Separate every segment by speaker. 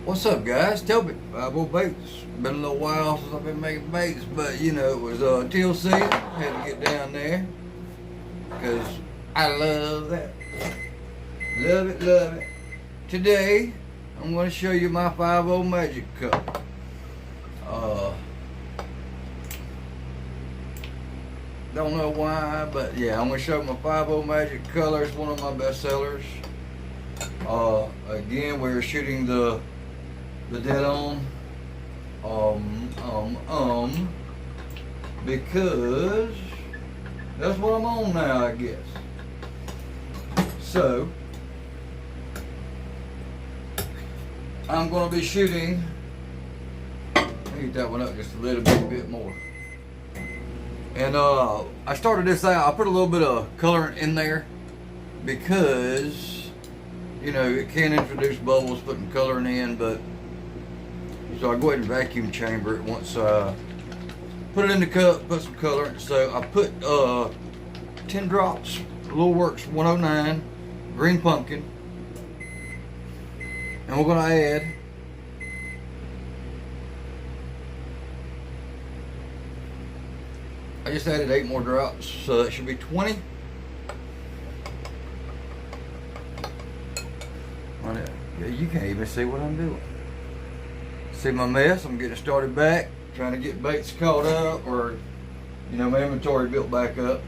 Speaker 1: What's up, guys? Toby, Five-0 Baits. Been a little while since I've been making baits, but you know, it was teal season. Had to get down there because I love that. Love it, love it. Today, I'm going to show you my Five-0 magic cup. Don't know why, but yeah, I'm going to show my Five-0 magic color. It's one of my best sellers. Again, we're shooting the dead on because that's what I'm on now, I guess. So I'm going to be shooting. Let me get that one up just a little bit more. And I started this out. I put a little bit of colorant in there because, you know, it can introduce bubbles putting coloring in, but so I go ahead and vacuum chamber it once I put it in the cup, put some colorant. So I put 10 drops, Little Works 109 green pumpkin, and we're gonna add I just added 8 more drops, so that should be 20. Yeah, you can't even see what I'm doing. See my mess? I'm getting started back, trying to get baits caught up, or you know, my inventory built back up.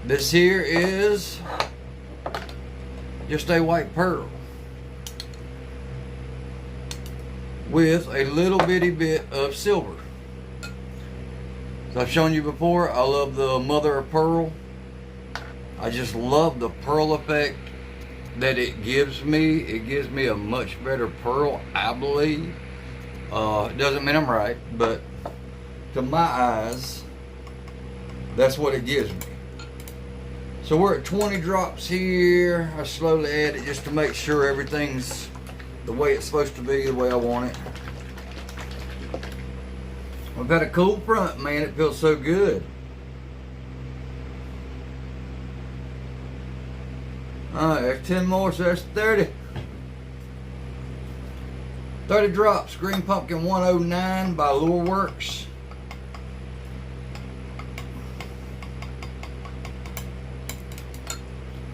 Speaker 1: This here is just a white pearl with a little bitty bit of silver. So I've shown you before, I love the mother of pearl. I just love the pearl effect that it gives me. It gives me a much better pearl, I believe. It doesn't mean I'm right, but to my eyes, that's what it gives me. So we're at 20 drops here. I slowly add it just to make sure everything's the way it's supposed to be, the way I want it. I've got a cool front, man. It feels so good. Alright, there's 10 more, so there's 30. 30 drops, green pumpkin 109 by Little Works.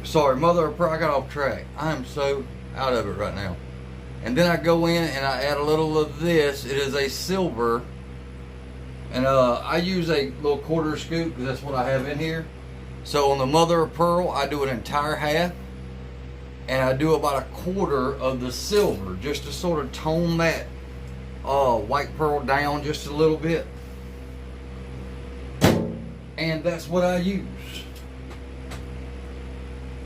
Speaker 1: Sorry, mother of pearl, I got off track. I am so out of it right now. And then I go in and I add a little of this. It is a silver. And I use a little quarter scoop because that's what I have in here. So on the mother of pearl, I do an entire half. And I do about a quarter of the silver just to sort of tone that white pearl down just a little bit. And that's what I use.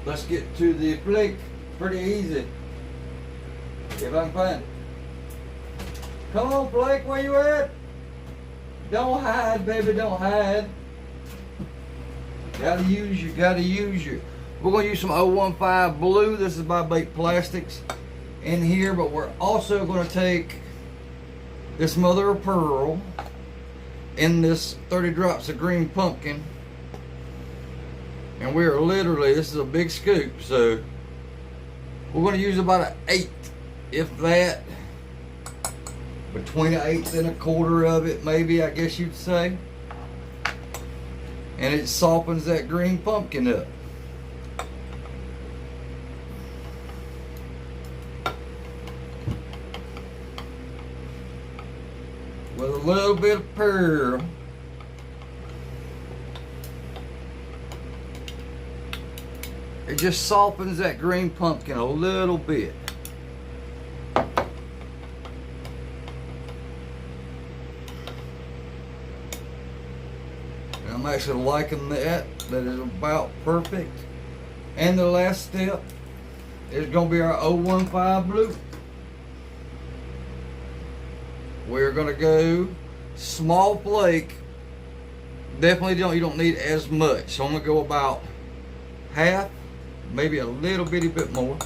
Speaker 1: Let's get to the flake. Pretty easy. If I can find it. Come on, Blake, where you at? Don't hide, baby, don't hide. Gotta use you, gotta use you. We're going to use some 015 blue. This is by Bait Plastics in here, but we're also going to take this mother of pearl in this 30 drops of green pumpkin. And we are literally, this is a big scoop, so we're going to use about an 1/8, if that. Between an 1/8 and a quarter of it, maybe, I guess you'd say. And it softens that green pumpkin up. With a little bit of pearl. It just softens that green pumpkin a little bit. And I'm actually liking that. That is about perfect. And the last step is going to be our 015 blue. We're gonna go small flake. Definitely you don't need as much. So I'm gonna go about half, maybe a little bitty bit more.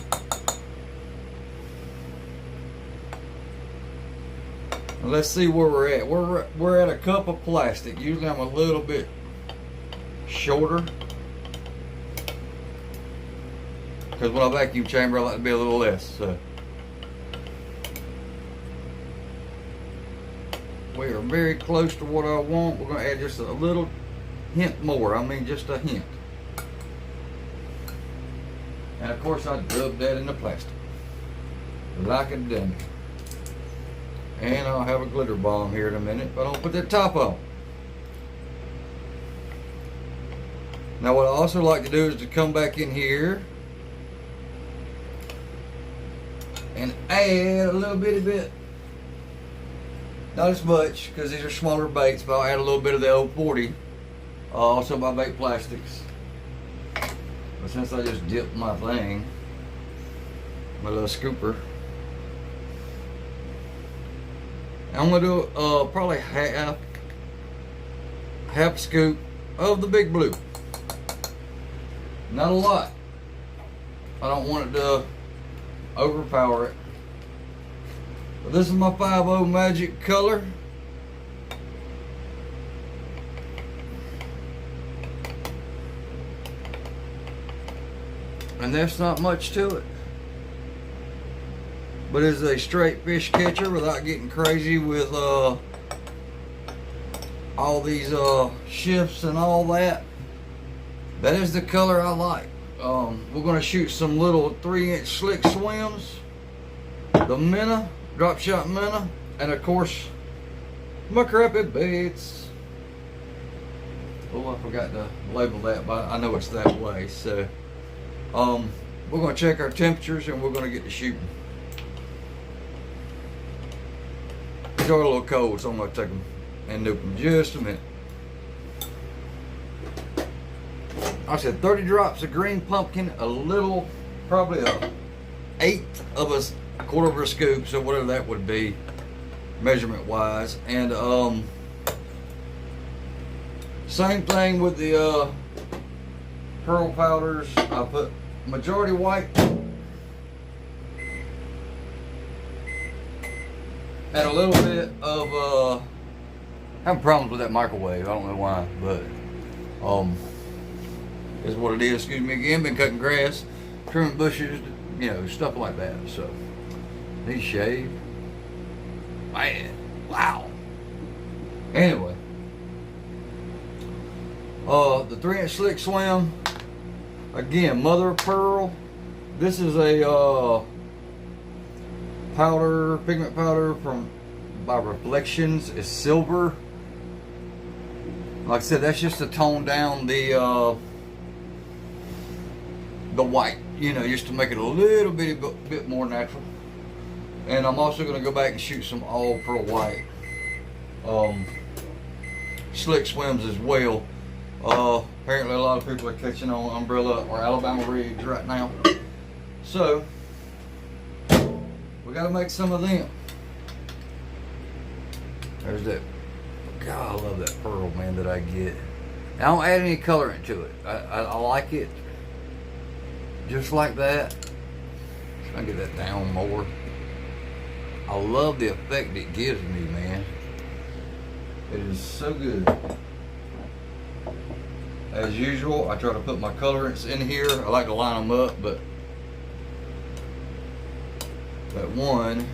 Speaker 1: And let's see where we're at. We're at a cup of plastic. Usually I'm a little bit shorter because when I vacuum chamber I like to be a little less. So We are very close to what I want. We're going to add just a little hint more. I mean, just a hint. And of course, I dubbed that in the plastic, like a dummy. And I'll have a glitter bomb here in a minute, but I'll put that top on. Now, what I also like to do is to come back in here and add a little bitty bit. Not as much, because these are smaller baits, but I'll add a little bit of the old 40. Also my bait plastics. But since I just dipped my thing, my little scooper, I'm gonna do probably half scoop of the big blue. Not a lot. I don't want it to overpower it. But this is my 5-0 magic color. And that's not much to it. But it's a straight fish catcher without getting crazy with all these shifts and all that. That is the color I like. We're going to shoot some little 3-inch slick swims, the minna, drop shot minna, and of course my crappie baits. Oh, I forgot to label that, but I know it's that way. So we're going to check our temperatures and we're going to get to shooting. These are a little cold, so I'm going to take them and nuke them just a minute. I said 30 drops of green pumpkin, a little, probably a eighth of a quarter of a scoop, so whatever that would be measurement wise. And same thing with the pearl powders. I put majority white and a little bit of I have problems with that microwave. I don't know why, but is what it is. Excuse me again. Been cutting grass, trimming bushes, you know, stuff like that. So these shave, man, wow. Anyway, the 3-inch slick swim, again, mother of pearl. This is a powder, pigment powder from by Reflections. It's silver. Like I said, that's just to tone down the white, you know, just to make it a little bit more natural. And I'm also going to go back and shoot some all pearl white slick swims as well. Apparently a lot of people are catching on umbrella or Alabama rigs right now, so we got to make some of them. There's that. God, I love that pearl, man, that I get. I don't add any color into it. I like it just like that. Try to get that down more. I love the effect it gives me, man. It is so good. As usual, I try to put my colorants in here. I like to line them up, but that one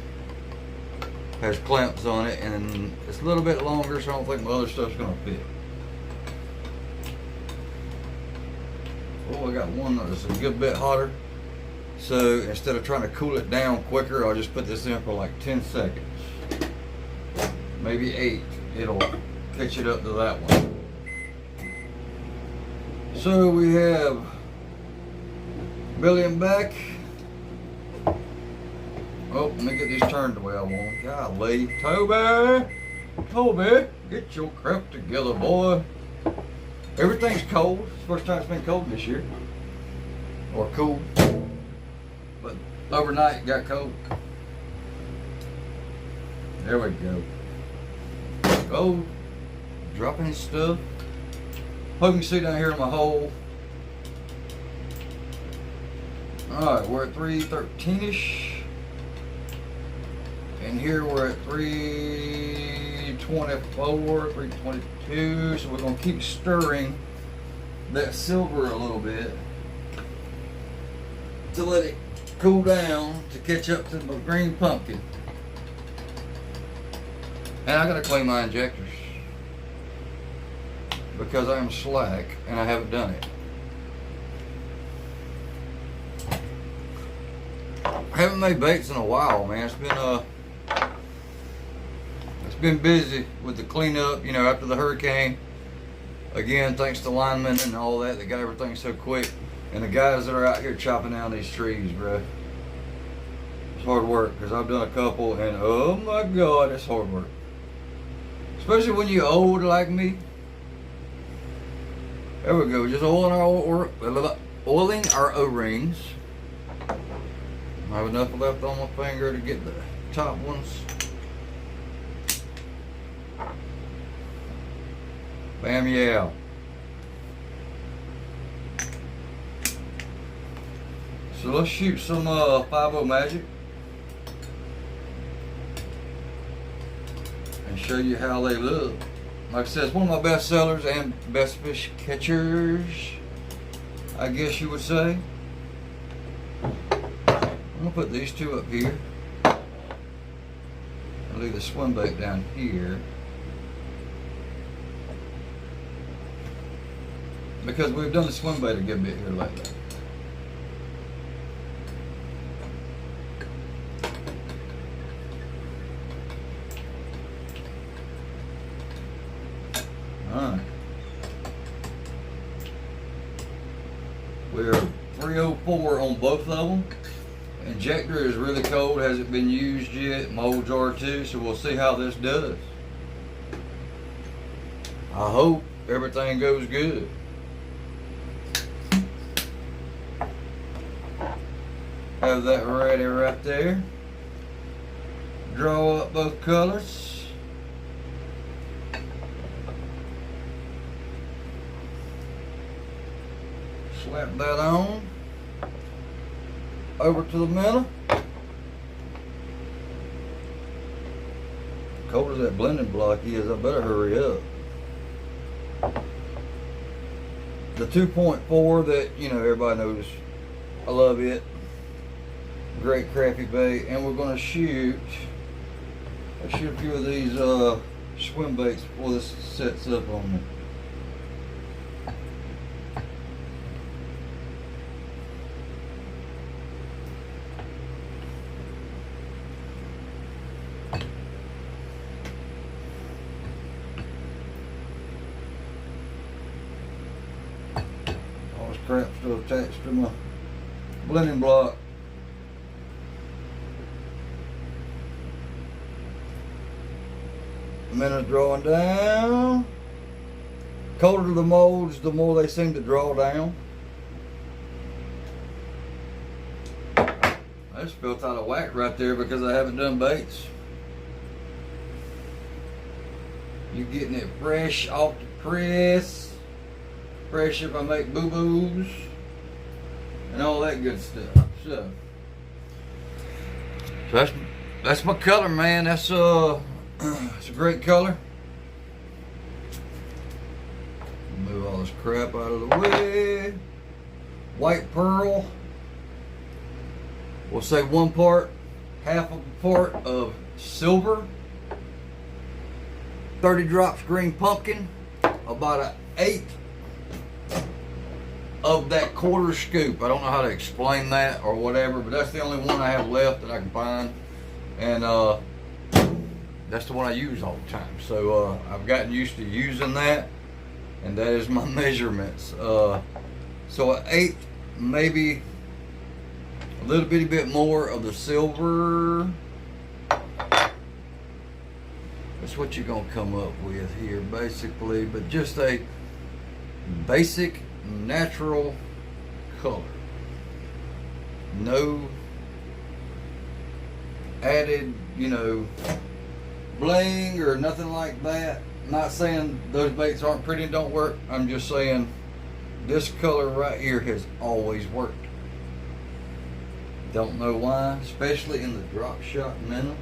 Speaker 1: has clamps on it and it's a little bit longer, so I don't think my other stuff's gonna fit. Oh, I got one that's a good bit hotter. So instead of trying to cool it down quicker, I'll just put this in for like 10 seconds. Maybe 8. It'll catch it up to that one. So we have belly and back. Oh, let me get these turned the way I want them. Golly, Toby, get your crap together, boy. Everything's cold. It's the first time it's been cold this year. Or cool. But overnight it got cold. There we go. Oh, dropping stuff. Hope you can see down here in my hole. Alright, we're at 313-ish. And here we're at 324, 322. So we're going to keep stirring that silver a little bit to let it cool down to catch up to the green pumpkin. And I gotta clean my injectors because I am slack and I haven't done it. I haven't made baits in a while, man. It's been busy with the cleanup, you know, after the hurricane. Again, thanks to linemen and all that, they got everything so quick. And the guys that are out here chopping down these trees, bro. It's hard work, because I've done a couple, and oh my God, it's hard work. Especially when you're old like me. There we go, just oiling our O-rings. I have enough left on my finger to get the top ones. Bam, yeah. So let's shoot some 5-0 magic and show you how they look. Like I said, it's one of my best sellers and best fish catchers, I guess you would say. I'm gonna put these two up here. I'll leave the swim bait down here. Because we've done the swim bait a good bit here lately. Alright. We're 304 on both of them. Injector is really cold, hasn't been used yet. Molds are too, so we'll see how this does. I hope everything goes good. Have that ready right there. Draw up both colors. Slap that on. Over to the minna. Cold as that blending block is, I better hurry up. The 2.4 that, you know, everybody knows, I love it. Great crappie bait, and we're gonna shoot. Let's shoot a few of these swim baits before this sets up on me. All this crap still attached to my blending block. Minna's drawing down. Colder the molds, the more they seem to draw down. I just felt out of whack right there because I haven't done baits. You're getting it fresh off the press. Fresh if I make boo-boos. And all that good stuff. So that's my color, man. That's it's a great color. Move all this crap out of the way. White pearl. We'll say one part, half of a part of silver. 30 drops green pumpkin. About an eighth of that quarter scoop. I don't know how to explain that or whatever, but that's the only one I have left that I can find. And that's the one I use all the time. So I've gotten used to using that, and that is my measurements. So an eighth, maybe a little bitty bit more of the silver. That's what you're gonna come up with here, basically. But just a basic, natural color. No added, you know, bling or nothing like that. Not saying those baits aren't pretty and don't work. I'm just saying this color right here has always worked. Don't know why, especially in the drop shot minna.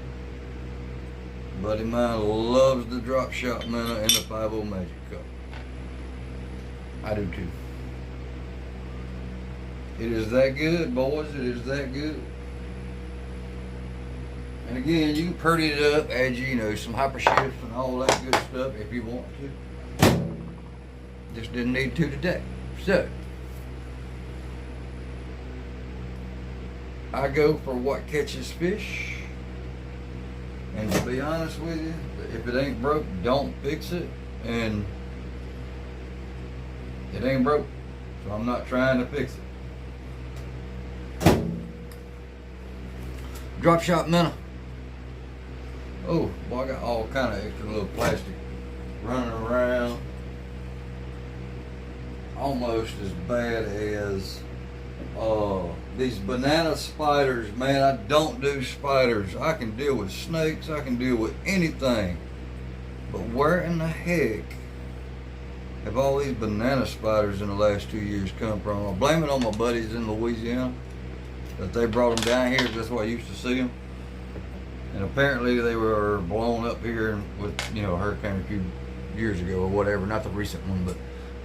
Speaker 1: Buddy of mine loves the drop shot minna and the 5-0 magic color. I do too. It is that good, boys. It is that good. And again, you can pretty it up, add some hyper shifts and all that good stuff if you want to. Just didn't need to today. So I go for what catches fish. And to be honest with you, if it ain't broke, don't fix it. And it ain't broke, so I'm not trying to fix it. Drop shot minnow. Oh, boy, I got all kind of extra little plastic running around. Almost as bad as these banana spiders, man. I don't do spiders. I can deal with snakes. I can deal with anything. But where in the heck have all these banana spiders in the last 2 years come from? I blame it on my buddies in Louisiana that they brought them down here. That's where I used to see them. And apparently they were blown up here with, a hurricane a few years ago or whatever. Not the recent one, but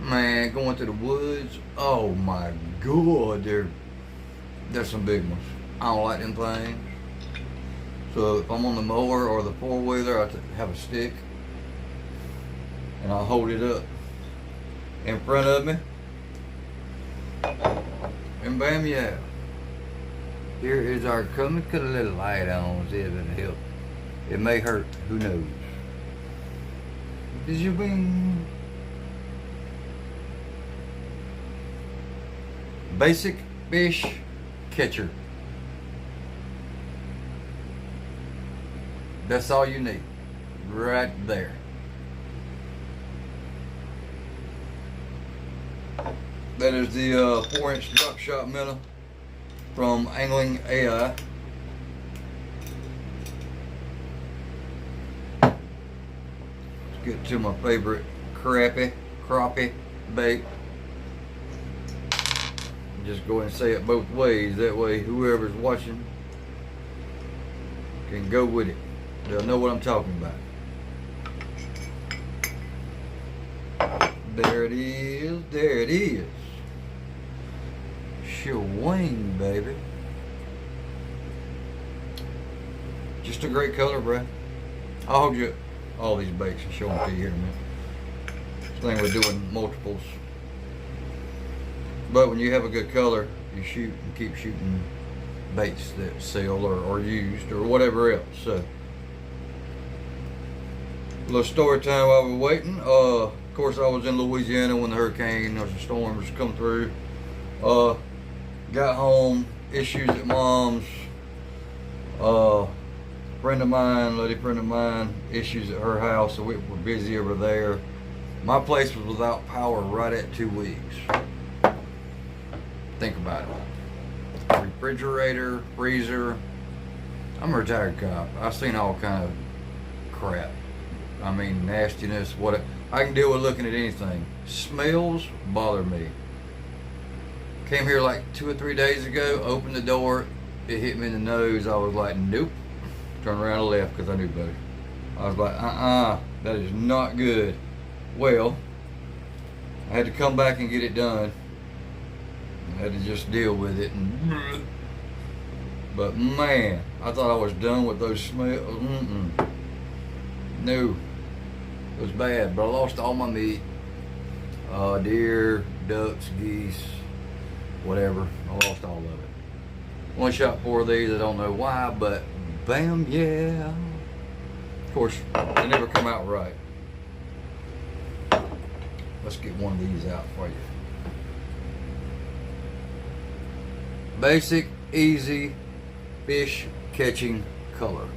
Speaker 1: man, going through the woods. Oh my God, there's some big ones. I don't like them things. So if I'm on the mower or the four-wheeler, I have a stick and I'll hold it up in front of me. And bam, yeah. Here is our coming. Put a little light on, see if it'll help. It may hurt, who knows. Did you bring basic fish catcher? That's all you need, right there. That is the 4-inch drop shot minnow from Angling AI. Let's get to my favorite crappie bait. Just go ahead and say it both ways. That way whoever's watching can go with it. They'll know what I'm talking about. There it is. There it is. Wing, baby. Just a great color, bro. I'll hold you all these baits and show them to you here in a minute. This thing we're doing multiples. But when you have a good color, you shoot and keep shooting baits that sell or used or whatever else. So, a little story time while we're waiting. Of course, I was in Louisiana when the hurricane or the storms come through. Got home, issues at mom's. Lady friend of mine, issues at her house, so we were busy over there. My place was without power right at 2 weeks. Think about it. Refrigerator, freezer. I'm a retired cop. I've seen all kind of crap. I mean, nastiness, what I can deal with looking at anything. Smells bother me. Came here like 2 or 3 days ago, opened the door, it hit me in the nose. I was like, nope. Turned around and left because I knew better. I was like, that is not good. Well, I had to come back and get it done. I had to just deal with it. But man, I thought I was done with those smells. No, it was bad, but I lost all my meat. Deer, ducks, geese, whatever. I lost all of it. One shot 4 of these, I don't know why, but bam, yeah. Of course, they never come out right. Let's get one of these out for you. Basic, easy fish catching color.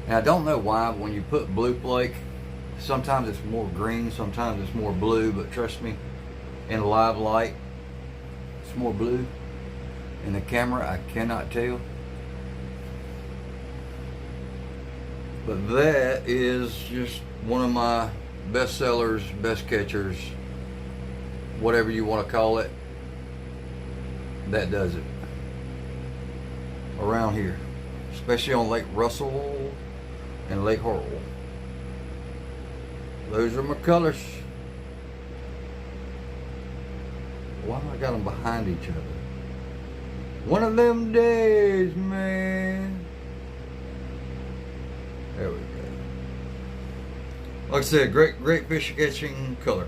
Speaker 1: And I don't know why, but when you put blue flake, sometimes it's more green, sometimes it's more blue, but trust me, in live light, it's more blue. In the camera, I cannot tell. But that is just one of my best sellers, best catchers, whatever you want to call it. That does it. Around here. Especially on Lake Russell and Lake Hartwell. Those are my colors. Why have I got them behind each other? One of them days, man. There we go. Like I said, great fish catching color.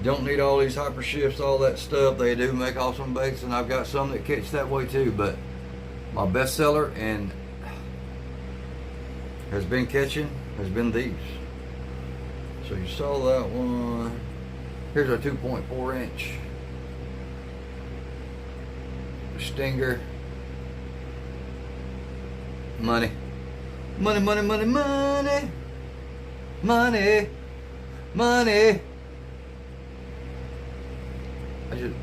Speaker 1: Don't need all these hyper shifts, all that stuff. They do make awesome baits, and I've got some that catch that way too. But my best seller and has been catching has been these. So you saw that one. Here's a 2.4 inch stinger. Money. Money, money, money, money. Money. Money.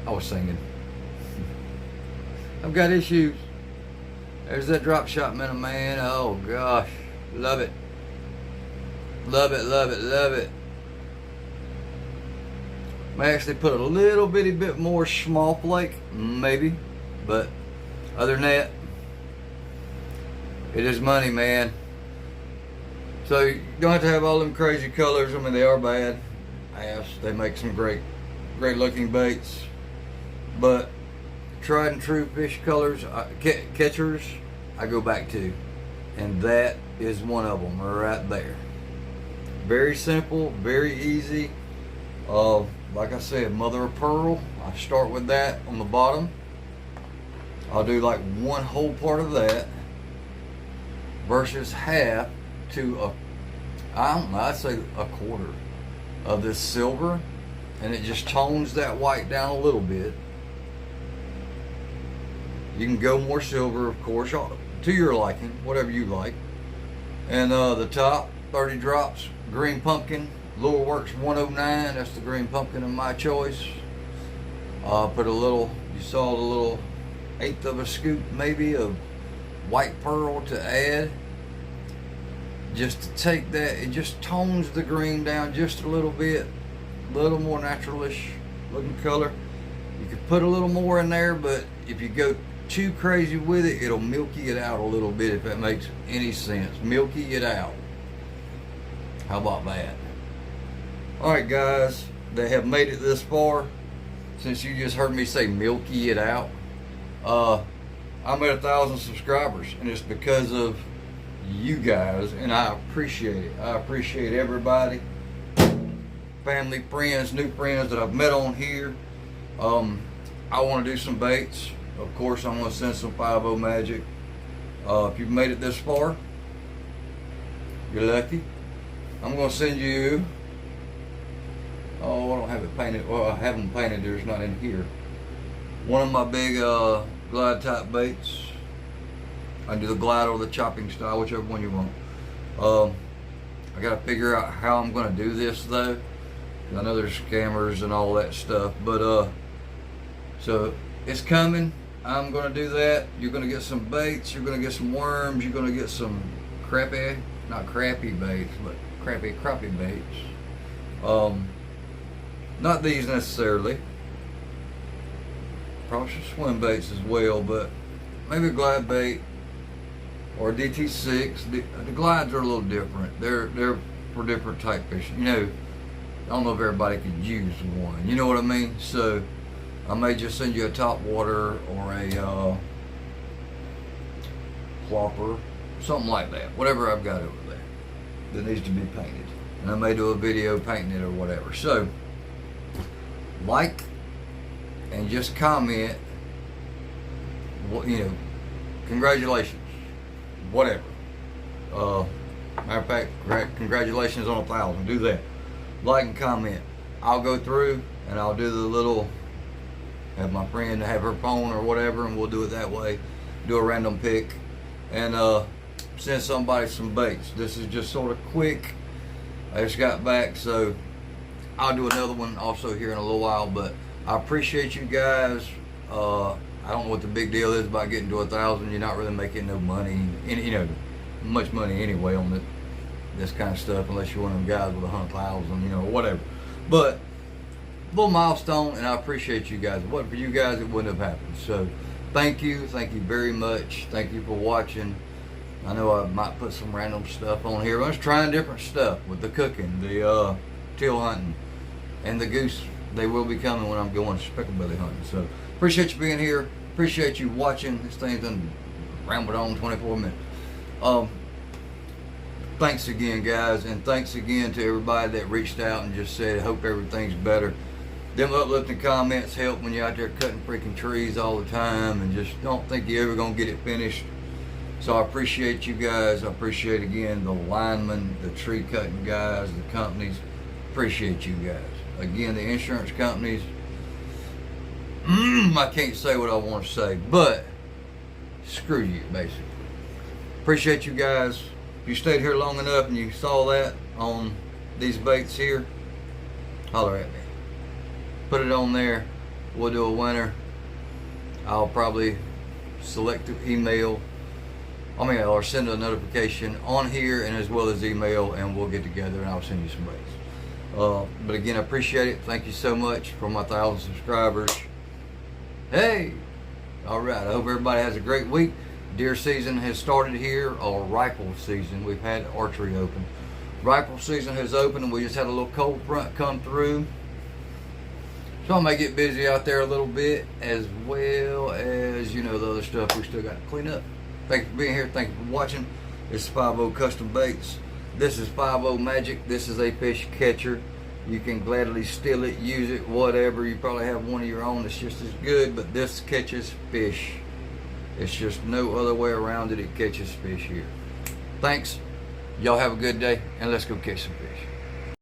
Speaker 1: I was singing. I've got issues. There's that drop shot minna, man. Oh gosh. Love it. Love it, love it, love it. May actually put a little bitty bit more small flake, maybe. But other than that, it is money, man. So you don't have to have all them crazy colors. I mean, they are bad. They make some great looking baits. But tried and true fish colors, catchers, I go back to. And that is one of them right there. Very simple, very easy. Like I said, mother of pearl. I start with that on the bottom. I'll do like one whole part of that versus half to I'd say a quarter of this silver, and it just tones that white down a little bit. You can go more silver, of course, to your liking, whatever you like. And the top 30 drops green pumpkin. Lure Works 109, that's the green pumpkin of my choice. Put a little, you saw the little 1/8 of a scoop maybe of white pearl to add. Just to take that, it just tones the green down just a little bit. A little more naturalish looking color. You could put a little more in there, but if you go too crazy with it, it'll milky it out a little bit, if that makes any sense. Milky it out. How about that? Alright guys, that have made it this far, since you just heard me say milky it out, I'm at 1,000 subscribers, and it's because of you guys, and I appreciate it. I appreciate everybody, family, friends, new friends that I've met on here. I want to do some baits. Of course, I'm going to send some 5-0 magic. If you've made it this far, you're lucky. I'm going to send you, I don't have it painted. Well, I have them painted. There's not in here. One of my big glide type baits. I can do the glide or the chopping style, whichever one you want. I got to figure out how I'm going to do this though. I know there's scammers and all that stuff, but so it's coming. I'm going to do that. You're going to get some baits. You're going to get some worms. You're going to get some crappie, not crappie baits, but crappie baits. Not these necessarily. Probably some swim baits as well, but maybe a glide bait or a DT6. The glides are a little different. They're for different type fishing. You know, I don't know if everybody could use one. You know what I mean? So I may just send you a top water or a plopper, something like that. Whatever I've got over there that needs to be painted, and I may do a video painting it or whatever. So like and just comment. You know, congratulations, whatever. Matter of fact, congratulations on 1,000. Do that. Like and comment. I'll go through and I'll do the little, have my friend have her phone or whatever, and we'll do it that way. Do a random pick and send somebody some baits. This is just sort of quick. I just got back, so I'll do another one also here in a little while. But I appreciate you guys. I don't know what the big deal is about getting to 1,000. You're not really making no money, you know, much money anyway on this kind of stuff, unless you're one of them guys with 100,000, you know, whatever. But little milestone, and I appreciate you guys. What for you guys, it wouldn't have happened. So thank you very much. Thank you for watching. I know I might put some random stuff on here. I'm just trying different stuff with the cooking, the teal hunting, and the goose. They will be coming when I'm going specklebelly hunting. So appreciate you being here. Appreciate you watching. This thing's done rambled on 24 minutes. thanks again, guys, and thanks again to everybody that reached out and just said, hope everything's better. Them uplifting comments help when you're out there cutting freaking trees all the time and just don't think you're ever going to get it finished. So I appreciate you guys. I appreciate, again, the linemen, the tree cutting guys, the companies. Appreciate you guys. Again, the insurance companies, I can't say what I want to say, but screw you, basically. Appreciate you guys. If you stayed here long enough and you saw that on these baits here, holler at me. Put it on there. We'll do a winner. I'll probably select the email. Or send a notification on here and as well as email, and we'll get together and I'll send you some baits. But again, I appreciate it. Thank you so much for my 1,000 subscribers. Hey! Alright, I hope everybody has a great week. Deer season has started here, or rifle season. We've had archery open. Rifle season has opened and we just had a little cold front come through. So I may get busy out there a little bit, as well as, the other stuff we still got to clean up. Thank you for being here. Thank you for watching. This is 5-0 Custom Baits. This is 5-0 Magic. This is a fish catcher. You can gladly steal it, use it, whatever. You probably have one of your own that's just as good, but this catches fish. It's just no other way around it. It catches fish here. Thanks. Y'all have a good day, and let's go catch some fish.